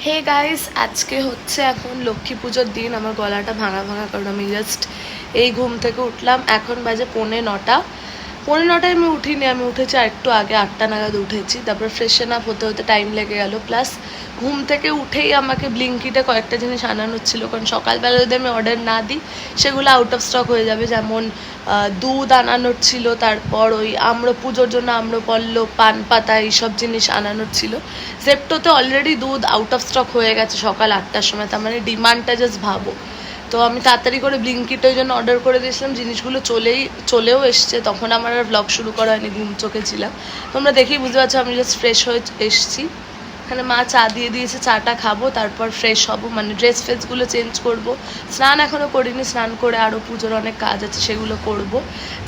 Hey guys, আজকে হচ্ছে এখন লক্ষ্মী পুজোর দিন। আমার গলাটা ভাঙা ভাঙা, কারণ আমি জাস্ট এই ঘুম থেকে উঠলাম। এখন বাজে 9:45। 9:45 আমি উঠিনি, আমি উঠেছি আর একটু আগে, 8টা নাগাদ উঠেছি। তারপর ফ্রেশন আপ হতে হতে টাইম লেগে গেল। প্লাস ঘুম থেকে উঠেই আমাকে ব্লিঙ্কিটে কয়েকটা জিনিস আনানোর ছিল, কারণ সকালবেলা যদি আমি অর্ডার না দিই সেগুলো আউট অফ স্টক হয়ে যাবে। যেমন দুধ আনানোর ছিল, তারপর ওই পুজোর জন্য আম্রপল্লব, পান পাতা, এইসব জিনিস আনানোর ছিল। জেপ্টোতে অলরেডি দুধ আউট অফ স্টক হয়ে গেছে সকাল 8টার সময়, তার মানে ডিমান্ডটা জাস্ট ভাবো। তো আমি তাড়াতাড়ি করে ব্লিঙ্কিট ওই জন্য অর্ডার করে দিয়েছিলাম, জিনিসগুলো চলেও এসছে। তখন আমার আর ব্লগ শুরু করা হয়নি, ঘুম চোখে ছিলাম। তোমরা দেখেই বুঝতে পারছো আমি জাস্ট ফ্রেশ হয়ে এসছি। এখানে মা চা দিয়ে দিয়েছে, চাটা খাবো, তারপর ফ্রেশ হব, মানে ড্রেস ফ্রেসগুলো চেঞ্জ করব। স্নান এখনও করিনি, স্নান করে আরও পুজোর অনেক কাজ আছে, সেগুলো করব।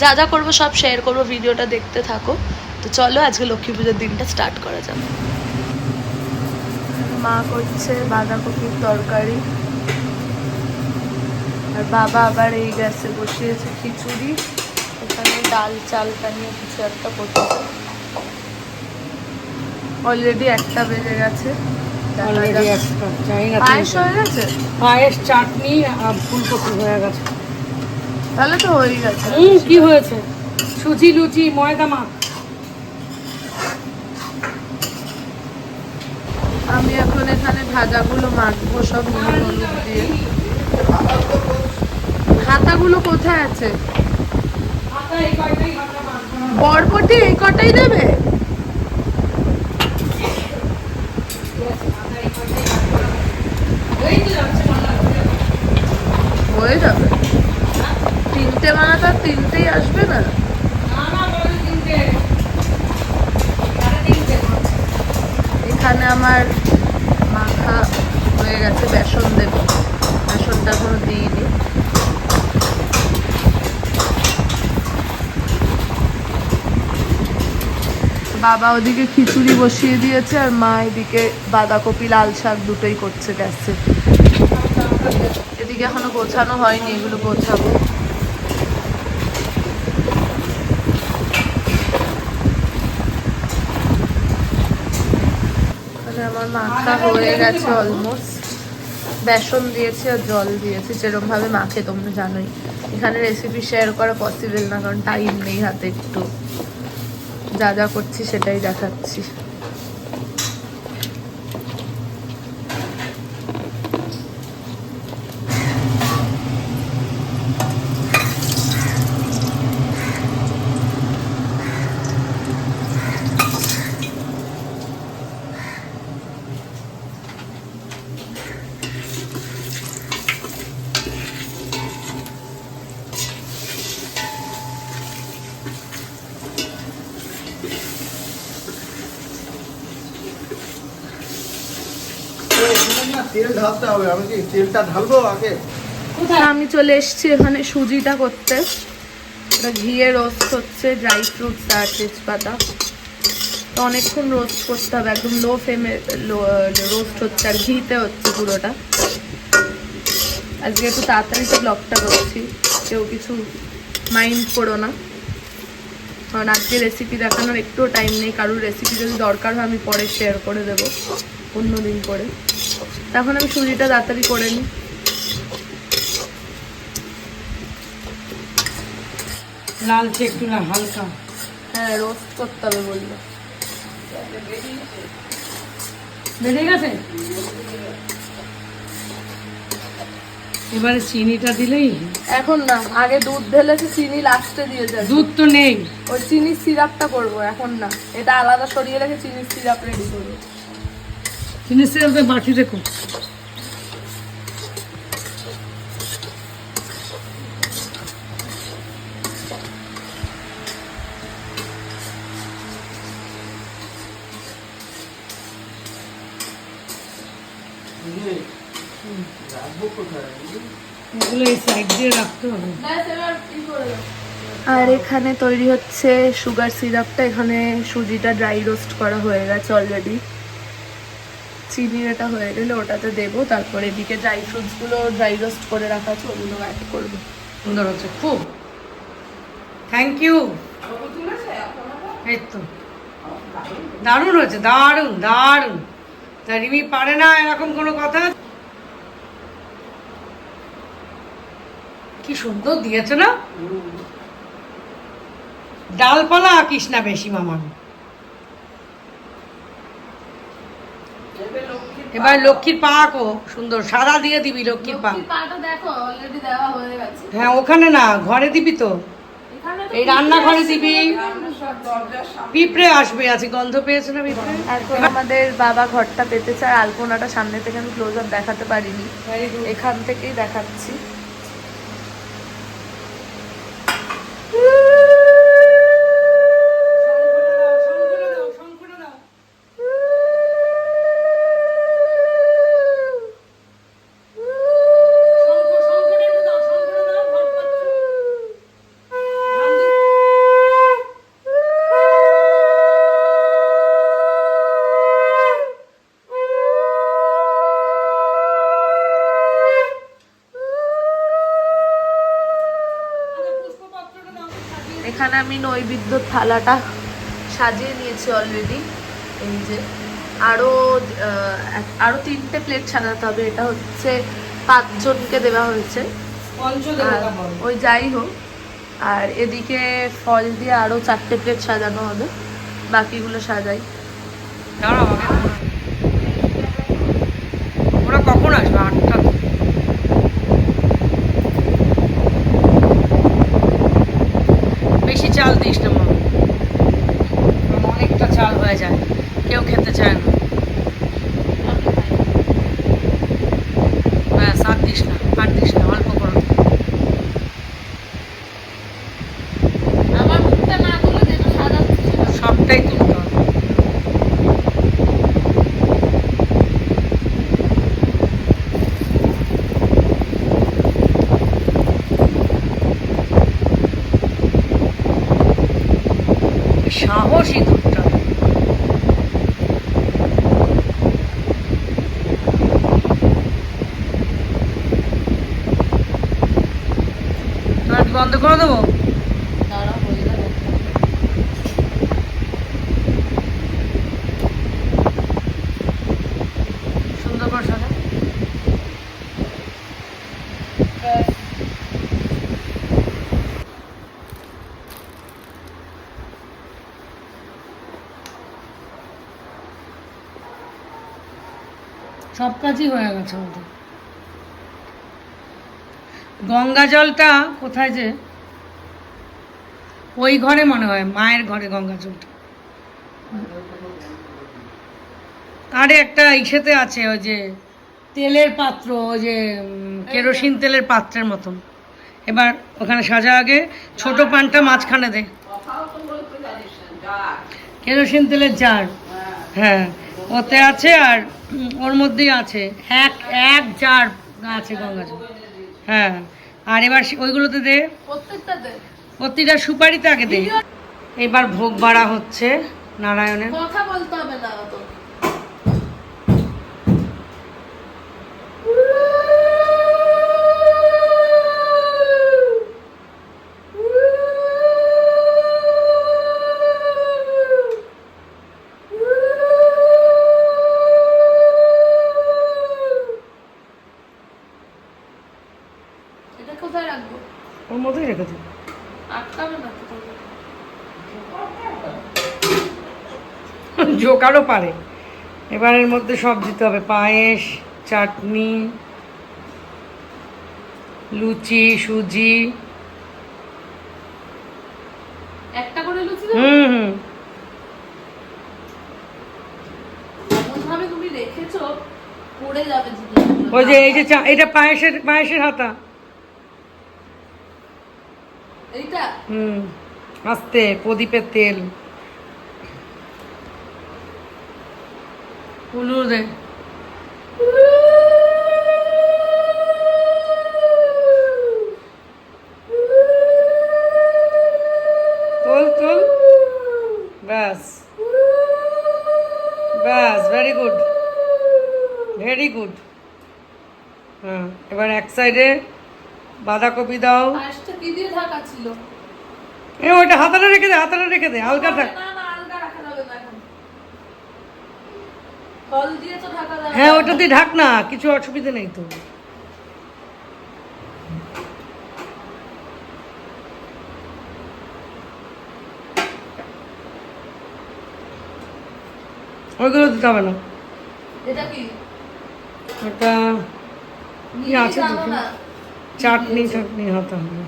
যা যা করবো সব শেয়ার করবো, ভিডিওটা দেখতে থাকো। তো চলো আজকে লক্ষ্মী পুজোর দিনটা স্টার্ট করা যাবে। মা করছে বাঁধাকপির তরকারি, আর বাবা আবার এই গ্যাসে বসিয়েছে খিচুড়ি। এখানে ডাল চালটা নিয়ে কিছু একটা করছে। অলরেডি 1টা বেজে গেছে। পায়েস হয়ে গেছে, পায়েস, চাটনি আর ফুলকপি হয়ে গেছে। তাহলে তো হয়ে গেছে। কি হয়েছে? সুজি, লুচি, ময়দা মাখ। আমি এখন এখানে ভাজাগুলো মাখবো সব নুন হলুদ দিয়ে। হাতাগুলো কোথায় আছে? বরবটি এই কটাই দেবে? হয়ে যাবে। 3টে বানাতে আর 3টেই আসবে না? এখানে আমার মাখা হয়ে গেছে, বেসন দেব। বেসনটা এখনো দিইনি। বাবা ওদিকে খিচুড়ি বসিয়ে দিয়েছে, আর মা এদিকে বাঁধাকপি লাল শাক দুটোই করছে গ্যাসে। এদিকে এখনো গোছানো হয়নি, এগুলো গোছাবো। আমার মাখা হয়ে গেছে অলমোস্ট। বেসন দিয়েছি আর জল দিয়েছি, যেরকম ভাবে মাখে তোমরা জানোই। এখানে রেসিপি শেয়ার করা পসিবল না, কারণ টাইম নেই হাতে। একটু যা যা করছি সেটাই দেখাচ্ছি। তেল ঢালতে হবে। আমি কি তেলটা ঢালবো আগে? আমি চলে এসেছি এখানে সুজিটা করতে। এটা ঘিয়ে রোস্ট হচ্ছে, ড্রাই ফ্রুটস আর তেজপাতা। তো অনেকক্ষণ রোস্ট করতে হবে, একদম লো ফ্লেমে রোস্ট হচ্ছে, আর ঘিতে হচ্ছে পুরোটা। আজকে একটু তাড়াতাড়ি তো ব্লগটা করছি, কেউ কিছু মাইন্ড করো না, কারণ আজকে রেসিপি দেখানোর একটুও টাইম নেই। কারোর রেসিপি যদি দরকার হয় আমি পরে শেয়ার করে দেবো অন্য দিন করে। তখন আমি সুজিটা তাড়াতাড়ি করে নিই। লালচে একটু না, হালকা। হ্যাঁ, রোস্ট করতে হবে বললো। বেড়ে গেছে। এবারে চিনিটা দিলেই। এখন না, আগে দুধ ঢেলেছে, চিনি লাস্টে দিয়ে যাবে। দুধ তো নেই। ওই চিনির সিরাপটা করবো এখন না, এটা আলাদা সরিয়ে রেখে চিনির সিরাপ রেডি করবো। চিনি সিরাপটা বাটি রেখো। এগুলো এই সাইড দিয়ে রাখতে হবে। আর এখানে তৈরি হচ্ছে সুগার সিরাপটা। এখানে সুজিটা ড্রাই রোস্ট করা হয়ে গেছে অলরেডি। চিনির এটা হয়ে গেলে ওটাতে দেবো, তারপরে এদিকে ড্রাই ফ্রুটসগুলো ড্রাই রোস্ট করে রাখা আছে, ওগুলো অ্যাড করবো। সুন্দর হচ্ছে খুব। Thank you. এই তো দারুণ হয়েছে, দারুণ দারুণ। তা রিমি পারে না এরকম কোনো কথা? কি সুন্দর দিয়েছে না? ডালপালা আঁকিস না বেশি মামান। এবার লক্ষ্মীর পা আঁকো সুন্দর, সাদা দিয়ে দিবি লক্ষ্মীর পা। পাটা দেখো অলরেডি দেওয়া হয়ে গেছে। হ্যাঁ ওখানে না, ঘরে দিবি তো, এই রান্নাঘরে দিবি। পিঁপড়ে আসবে, আছে গন্ধ পেয়েছে না পিঁপড়ে? এখন আমাদের বাবা ঘরটা পেতেছে, আর আলপনাটা সামনে থেকে আমি ক্লোজ আপ দেখাতে পারিনি, এখান থেকেই দেখাচ্ছি। এখানে আমি নৈবেদ্য থালাটা সাজিয়ে নিয়েছি অলরেডি। এই যে আরো আরো 3টে প্লেট সাজাতে হবে, এটা হচ্ছে 5 জনকে দেওয়া হয়েছে। আর ওই যাই হোক, আর এদিকে ফল দিয়ে আরো 4টে প্লেট সাজানো হবে, বাকিগুলো সাজাই। ওরা কখন আসবে? 8টা। বেশি চাল দিস না মা, অনেকটা চাল হয়ে যায়, কেউ খেতে চায় না। ব্যাস, আর দিস না, আর দিস না, অল্প করে দে। আমার মুখটা না তুলে যেটা সাজাচ্ছি সবটাই তুলতে হবে। সাহসী দুধটা। বন্ধ করে দেবো? দাঁড়া হয়ে যাবে। সুন্দর করে সাজা। সব কাজই হয়ে গেছে আমাদের। গঙ্গা জলটা কোথায় যে? ওই ঘরে মনে হয়, মায়ের ঘরে গঙ্গা জলটা। আরে একটা ইসেতে আছে, ওই যে তেলের পাত্র, ওই যে কেরোসিন তেলের পাত্রের মতন। এবার ওখানে সাজা, আগে ছোট পানটা মাঝখানে দে। কেরোসিন তেলের জার, হ্যাঁ ওতে আছে, আর ওর মধ্যেই আছে এক এক জার আছে গঙ্গা জল। হ্যাঁ, আর এবার ওইগুলোতে দে, প্রতিটা সুপারিতে আগে দে। এবার ভোগ বাড়া হচ্ছে নারায়ণের। কথা বলতে হবে না অত। এটা কোথায় রাখবো? ওর মধ্যেই রেখে দে, আটকাবে না তো? জোকারও পারে। এবার এর মধ্যে সব দিতে হবে, পায়েস, চাটনি, লুচি, সুজি। একটা করে লুচি হুম। এমন ভাবে তুমি রেখেছো পড়ে যাবে জিনিসগুলো। ওই যে এই যে এটা পায়েসের হাতা। এইটা আস্তে, প্রদীপের তেল উলু দে। তোল, ব্যাস ব্যাস, ভেরি গুড, ভেরি গুড। হ্যাঁ, এবার এক সাইডে বাঁধাকপি দাও। পায়েসটা কি দিয়ে ঢাকা ছিল? ওইটা হাতাটা রেখে দে, হালকা থাক। না আলগা রাখা যাবে না এখন। ফল দিয়ে তো ঢাকা দেওয়া হ্যাঁ যায়। ওটা দিয়ে ঢাক না, কিছু অসুবিধা নেই তো। ওইগুলো দিতে হবে না। এটা কি ওটা কি আছে জানো দেখি। না? চাটনি চাটনি হতে হবে।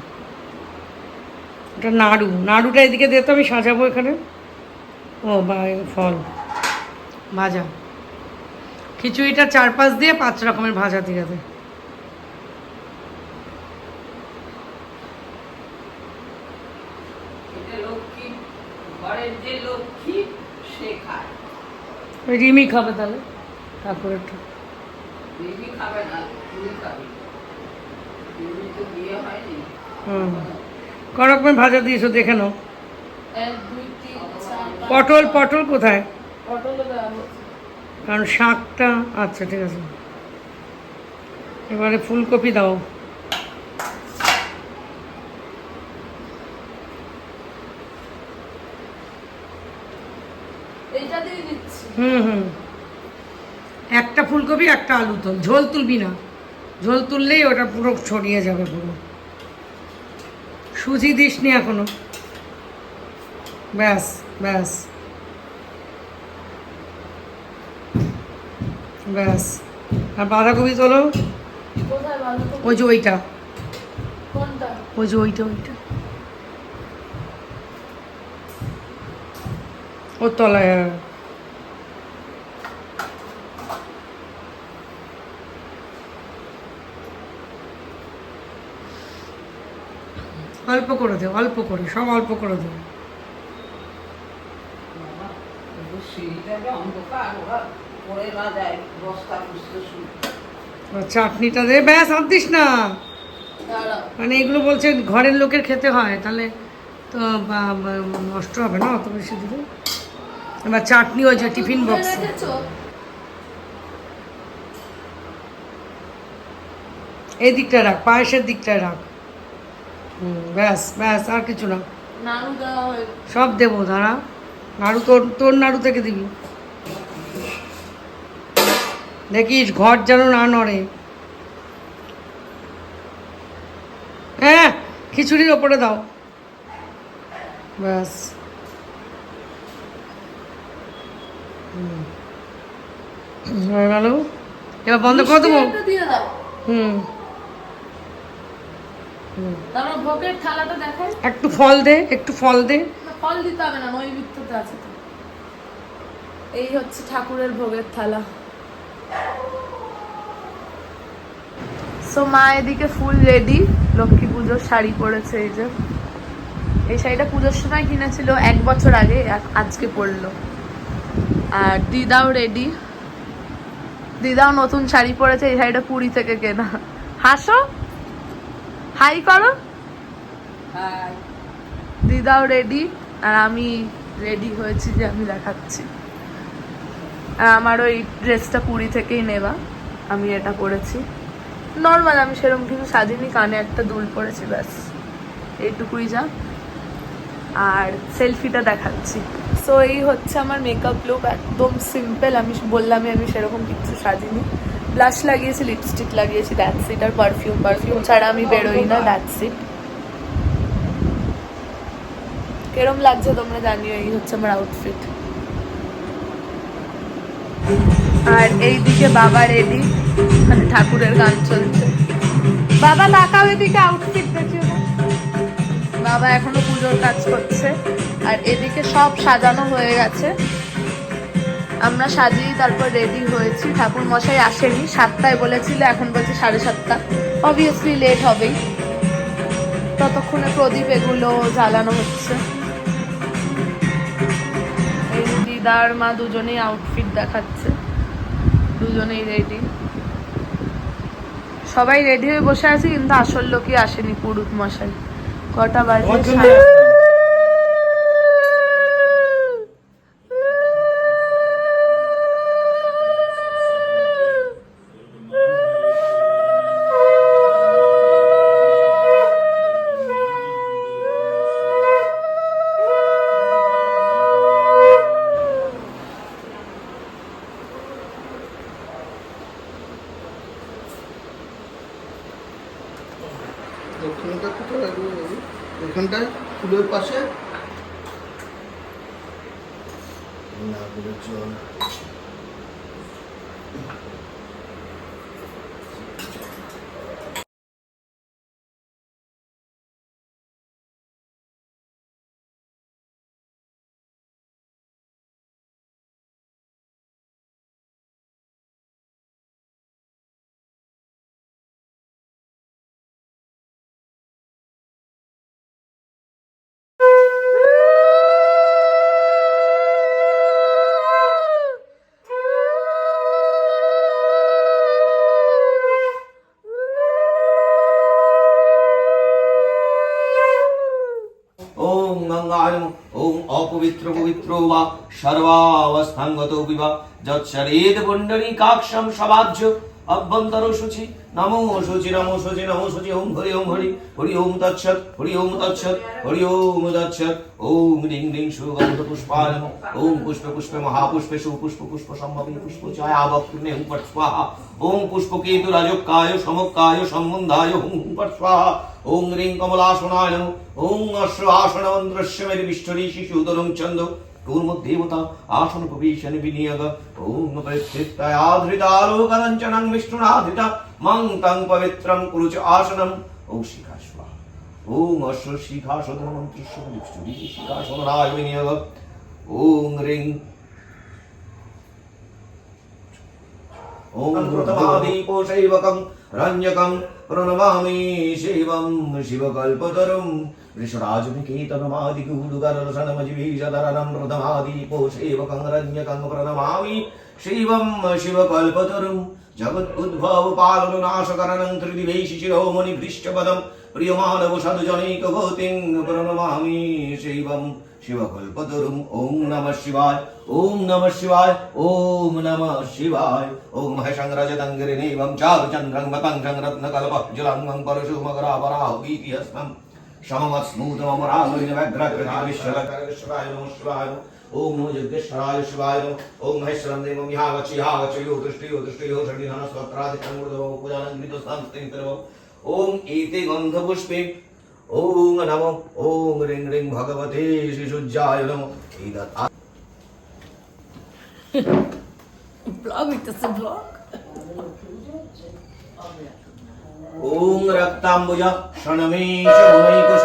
এটা নাড়ু, নাড়ুটা এদিকে দিয়ে তো আমি সাজাবো এখানে। ও বা ফল ভাজা, খিচুড়িটা 4-5 দিয়ে 5 রকমের ভাজা দিয়ে দে। ওই রিমি খাবে তাহলে, তারপর একটু হুম ক রকমের ভাজা দিয়েছো দেখে নাও। 1 2 3 4 পটল, পটল কোথায়? পটল দেওয়া হচ্ছে। কারণ শাকটা, আচ্ছা ঠিক আছে। এবারে ফুলকপি দাও। এইটা দিয়ে দিচ্ছি। হুম, একটা ফুলকপি একটা আলু তোল, ঝোল তুলবি না, ঝোল তুললেই ওটা পুরো ছড়িয়ে যাবে পুরো। সুজি দিসনি এখনো। ব্যাস ব্যাস ব্যাস। আর বাঁধাকপি তোলো, কোথায় বাঁধাকপি? ওই যে ওইটা, কোনটা? ওই যে ওইটা ওইটা ওর তলায়। হ্যাঁ। অল্প করে দে, অল্প করে, সব অল্প করে দে। আর চাটনিটা দে, ব্যাস আর দিস না। দাঁড়াও। মানে এগুলো বলছে ঘরের লোকের খেতে হয়, তাহলে তো নষ্ট হবে না অত বেশি দিলে। এবার চাটনি ওই যে টিফিন তুলে বক্সে। রেখেছো? এই দিকটায় রাখ, পায়েসের দিকটায় রাখ। ব্যাস ব্যাস, আর কিছু না। নাড়ু দেওয়া হয়ে সব দেবো, দাঁড়া। নাড়ু তোর, তোর নাড়ু থেকে দিবি। দেখিস ঘর যেন না নড়ে। হ্যাঁ, খিচুড়ির ওপরে দাও। ব্যাস। হয়ে গেল। এবার বন্ধ করে দেবো। মিষ্টি একটা দিয়ে দাও। হুম, তারপর ভোগের থালাটা দেখাই। একটু ফল দে, একটু ফল দে। না, ফল দিতে হবে না, নৈবেদ্যতে আছে তো। এই হচ্ছে ঠাকুরের ভোগের থালা। সো মা এদিকে ফুল রেডি, লক্ষ্মী পুজোর শাড়ি পরেছে। এই যে এই শাড়িটা পুজোর সময় কিনেছিল 1 বছর আগে, আজকে পরলো। আর দিদাও রেডি, দিদাও নতুন শাড়ি পরেছে। এই শাড়িটা পুরী থেকে কেনা। হাসো, হাই করো। দিদাও রেডি, আর আমি রেডি হয়েছি যে আমি দেখাচ্ছি। আর আমার ওই ড্রেসটা পুরী থেকেই নেওয়া, আমি এটা পরেছি। নর্মাল, আমি সেরকম কিছু সাজিনি, কানে একটা দুল পরেছি, ব্যাস এইটুকুই যা। আর সেলফিটা দেখাচ্ছি। সো এই হচ্ছে আমার মেকআপ লুক, একদম সিম্পল। আমি বললামই আমি সেরকম কিছু সাজিনি। ব্লাশ লাগিয়েছি, লিপস্টিক লাগিয়েছি, দ্যাটস ইট। আর পারফিউম ছাড়া আমি বেরোই না, দ্যাটস ইট। কেরম লাগছে তোমরা জানিও। এই হচ্ছে আমার আউটফিট। আর এইদিকে বাবা রেডি, মানে ঠাকুরের গান চলছে। বাবা তাকাও এদিকে, আউটফিট দেখিও না। বাবা এখনো পুজোর কাজ করছে। আর এদিকে সব সাজানো হয়ে গেছে, আমরা সাজিয়ে তারপর রেডি হয়েছি। ঠাকুর মশাই আসেনি, 7টায় বলেছিল, এখন বলছে 7:30। অবভিয়াসলি লেট হবেই। ততক্ষণে প্রদীপ এগুলো জ্বালানো হচ্ছে। এই দিদার মা দুজনেই আউটফিট দেখাচ্ছে, দুজনেই রেডি। সবাই রেডি হয়ে বসে আছি, কিন্তু আসল লোকই আসেনি, পুরুত মশাই। কটা বাজে? দক্ষিণটা কোথায় রাখবো বাবু? এখানটায় ফুলের পাশে নাগরের জল। ওম গঙ্গায় নমঃ। ওম অপবিত্র পবিত্র বা সর্বাবস্থাঙ্গত বিবা যৎসরেদ পুণ্ডরীকাক্ষম সবাজ্য অভ্যন্তর শুচি নমো শুচি নমো শুচি নমো শুচি ওম হরি ওম হরি হরি ওম তৎসৎ হরি ওম তৎসৎ হরি ওম তৎসৎ ওম রিং রিং সুগন্ধ পুষ্পায় নমঃ। ওম পুষ্পে পুষ্পে মহাপুষ্পে সুপুষ্প পুষ্প সম্ভবে পুষ্প ছায়া বক্নে হুম পট স্বাহা। ওম পুষ্পকেতু রাজকায় সমকায় সম্বন্ধায় হুম হুম পট স্বাহা। ওম রিং কমলাসনায় নমঃ। ওম অশ্ব আসনমন্ত্রস্য মেরি বিষ্ঠরি শিশুদরং ছন্দ কূর্মদেবতা আসন প্রবেশন বিনিয়োগ। ওম পরিচিত্তায়াধৃতালোকদঞ্চনং বিষ্ণুনাধৃতা মং তং পবিত্রং কুরুচ আসনম। ওম শিখা স্বাহা। ওম অশ্ব শিখা সদমন্ত্রস্য বিষ্ঠরি শিখা সনরায় বিনিয়োগ। ওম রিং ওম প্রথমাদীপো শৈবকং রঞ্জকং প্রণমামি শিবং শিবকল্পতরুম ঋষরাজনিকেতনমাদিগূঢ়গরসনমজিভীষধরণं প্রথমাদীপো শৈবকং রঞ্জকং প্রণমামি শিবং শিবকল্পতরুম জগদ্উদ্ভব পালননাশকरणं ত্রিদিবৈশি শিরোমণি ভৃষ্টপদं প্রিয়মানব সাধুজনৈকগতিং প্রণমামি শিবং শিবকল্পতরুম। ওম নমঃ শিবায় ওম নমঃ শিবায় ওম নমঃ শিবায়। ওম মহেশং রজতঙ্গিরিণীবং চারুচন্দ্রং মতঙ্গং রত্নকল্পজ্জলং পরশুমকরাবরাহীতিহস্তম সমমস্মূতমরালোহিনব্যগ্রকৃতিবিশ্বরায় নমঃ শিবায়। ওম নমো যজ্ঞেশ্বরায় শিবায় নমঃ। ওম মহেশ্বরং দেবং ইহাগচ্ছয়ো দৃষ্টিyo ষডিধনস্তোত্রাদিকং ঊর্ধ্বং পূজানং গীতস্থানস্তেন্তরং। ওম এতে গন্ধপুষ্পে ওম নমো ওম রিং রিং ভগবতে শ্রীসূর্যায় নমঃ। ব্লগ হইতেছে ব্লগ। ওম রক্তাম্বুজ শনমেশ ভূমিকুশ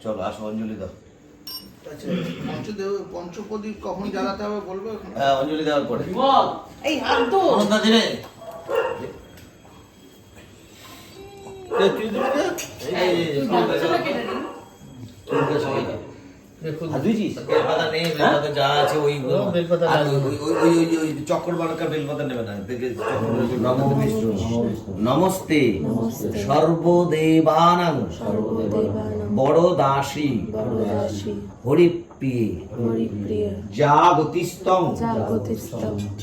চলো আসো অঞ্জলি দাও। আচ্ছা, পঞ্চপ্রদীপ কখন জ্বালাতে হবে বলবে? হ্যাঁ অঞ্জলি দেওয়ার পরে এই হাত তো নমস্তে সর্বদেবানাং বড় দাসী হরিপ্রিয়ে জাগতিস্তং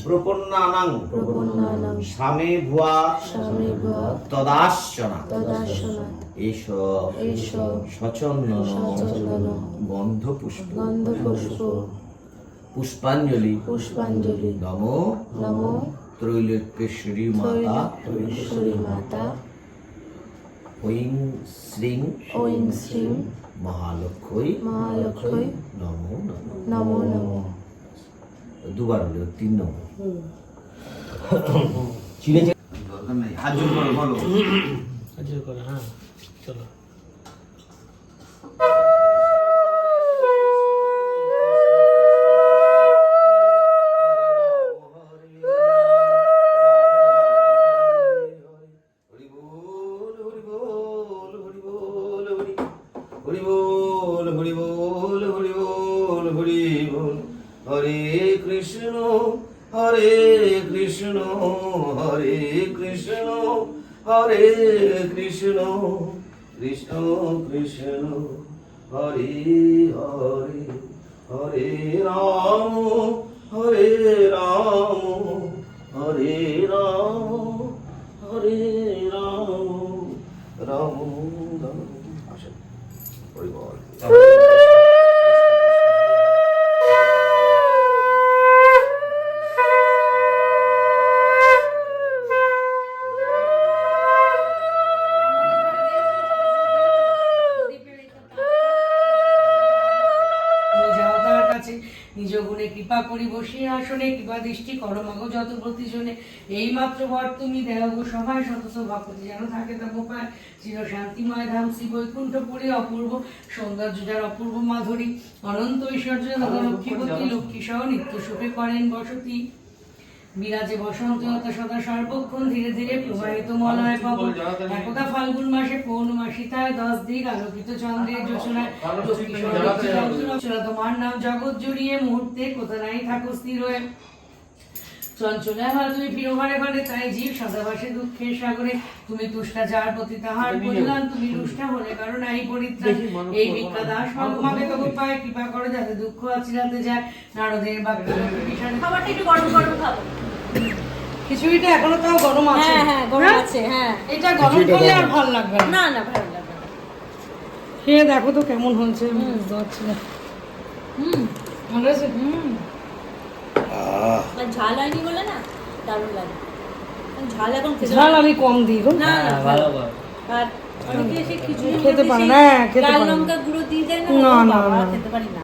প্রপন্নানাং স্বামে ভুয়া তদাশ্চনা এষ সচন্দন গন্ধ পুষ্প পুষ্পাঞ্জলি নমো ত্রৈলোক্যেশ্বরী মাতা ঐং শ্রীং মহালক্ষ্মী নমো নমো। দুবার হলো 3 নম্বর চিনে দরকার নাই হাত জোর করো বলো হাজির করে। হ্যাঁ চলো। হরি বল হরি বল হরি বল হরি বল। হরে কৃষ্ণ হরে কৃষ্ণ হরে কৃষ্ণ হরে কৃষ্ণ কৃষ্ণ কৃষ্ণ হরে হরে হরে রাম হরে রাম হরে রাম হরে রাম বসিয়া আসনে কিবা দৃষ্টি করো মাগো যত প্রতিজনে এই মাত্র বর তুমি দেও গো সভায় শত সভাপতি যেন থাকে তব পায় চির শান্তিময় ধাম শ্রী বৈকুণ্ঠপুরী অপূর্ব সৌন্দর্য যার অপূর্ব মাধুরী অনন্ত ঐশ্বর্য দাদা লক্ষ্মীপতি লক্ষ্মী সহ নিত্য সুখে করেন বসতি বিরাজে বসন্ত সদা সর্বক্ষণ ধীরে ধীরে প্রবাহিত মলয় পবন একদা ফাল্গুন মাসে পৌর্ণমাসিতায় 10 দিক আলোকিত চন্দ্রের যোচনায় লক্ষ্মী সহ তোমার নাম জগৎ জুড়িয়ে মুহূর্তে কোথা নাই থাকো স্থির হয়ে চঞ্চলে আমার তুমি ফিরো ঘরে ঘরে তাই জীব সদাবাসে দুঃখের সাগরে তুমি তুষ্টা যার প্রতি তাহার কল্যাণ তুমি রুষ্টা হলে কারণ এই পরিত্রাণ এই ভিক্ষা দাস মাগে তবু পায় কৃপা করে যাতে দুঃখ আচিরাতে যায় নারদের বাক্য খাবারটা একটু গরম গরম খাবো। খিচুড়িটা এখনো তাও গরম আছে হ্যাঁ হ্যাঁ গরম আছে হ্যাঁ। এটা গরম করলে আর ভালো লাগবে না না না ভালো লাগবে না। খেয়ে দেখো তো কেমন হয়েছে বুঝতে পারছি না ভালো হয়েছে আর ঝাল হয়নি বলে না দারুণ লাগে। ঝাল এখন খেতে ঝাল আমি কম দিই গো না না ভালো আর অনেকে এসে খিচুড়ি খেতে পারে না, খেতে লাল পারে না। লঙ্কা গুঁড়ো দিয়ে দেয় না না, ও না, বাবা, না। খেতে পারি না।